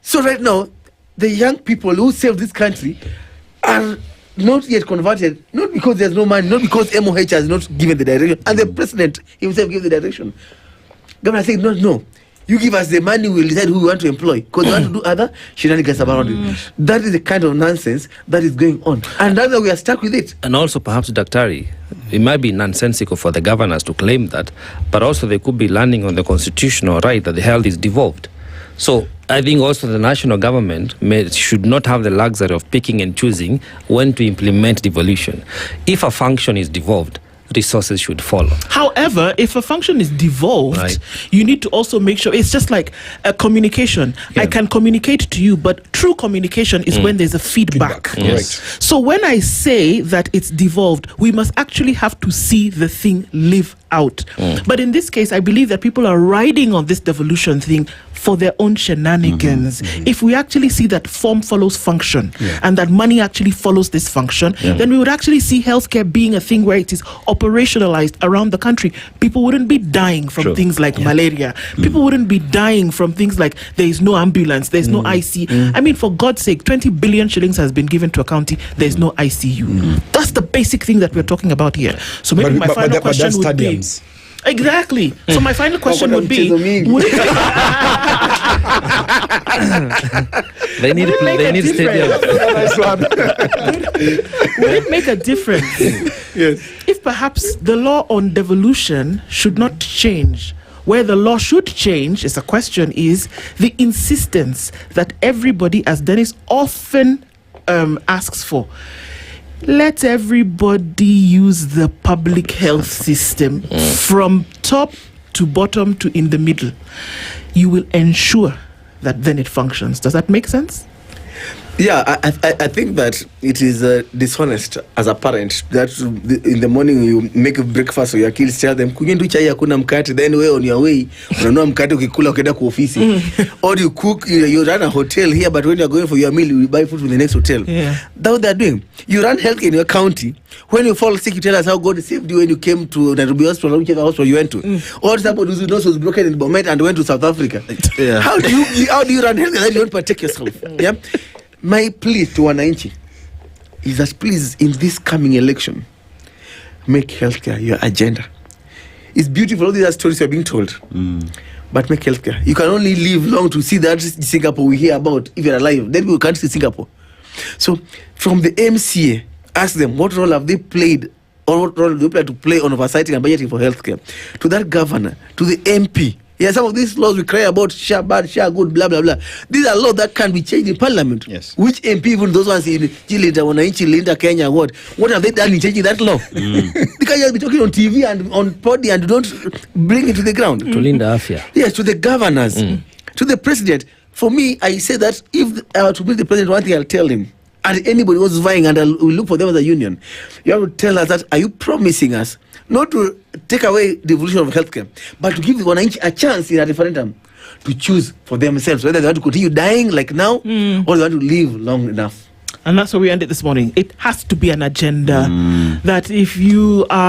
So right now, the young people who saved this country are not yet converted, not because there's no money, not because MOH has not given the direction, and the president himself gave the direction. Governor said, no, you give us the money, we'll decide who we want to employ, because we want to do other shenanigans around it. That is the kind of nonsense that is going on, and that's why we are stuck with it. And also perhaps, Daktari, it might be nonsensical for the governors to claim that, but also they could be landing on the constitutional right that the health is devolved. So I think also the national government should not have the luxury of picking and choosing when to implement devolution. If a function is devolved, resources should follow. However, if a function is devolved, you need to also make sure it's just like a communication. I can communicate to you, but true communication is when there's a feedback. Yes. So when I say that it's devolved, we must actually have to see the thing live out. But in this case, I believe that people are riding on this devolution thing for their own shenanigans. If we actually see that form follows function and that money actually follows this function, then we would actually see healthcare being a thing where it is operationalized around the country. People wouldn't be dying from things like malaria. People wouldn't be dying from things like there is no ambulance, there's no IC. I mean, for God's sake, 20 billion shillings has been given to a county, there's no ICU. That's the basic thing that we're talking about here. So maybe my final question would be... Exactly. So my final question would be: would it make a difference if perhaps the law on devolution should not change? Where the law should change, is a question, is the insistence that everybody, as Dennis often asks for, let everybody use the public health system from top to bottom to in the middle. You will ensure that then it functions. Does that make sense? Yeah, I think that it is dishonest as a parent that in the morning you make a breakfast for your kids, tell them kunyendo chai hakuna mkate, then we on your way unanua mkate ukikula ukienda kwa ofisi. Or you cook, you run a hotel here, but when you're going for your meal you buy food from the next hotel. That's what they're doing. You run health in your county. When you fall sick, you tell us how God saved you when you came to Nairobi hospital, whichever hospital you went to. Or somebody whose nose was broken in Bomet and went to South Africa. How do you run health and you don't protect yourself? My plea to wananchi is that please, in this coming election, make healthcare your agenda. It's beautiful, all these stories are being told, but make healthcare. You can only live long to see that Singapore we hear about if you're alive. Then we can't see Singapore. So, from the MCA, ask them what role have they played, or what role do they plan to play on oversighting and budgeting for healthcare. To that governor, to the MP. Yeah, some of these laws we cry about, share bad, share good, blah, blah, blah. These are laws that can be changed in parliament. Yes. Which MP, even those ones in Chilinda, Wananchi, Linda, Kenya, what have they done in changing that law? They can just be talking on TV and on podi and don't bring it to the ground. To Linda Afia. Yes, to the governors, to the president. For me, I say that if I were to bring the president one thing, I'll tell him, and anybody was vying, and we'll look for them as a union, you have to tell us that, are you promising us not to take away the evolution of healthcare, but to give the Wananchi a chance in a referendum to choose for themselves whether they want to continue dying like now or they want to live long enough. And that's where we ended this morning. It has to be an agenda that if you are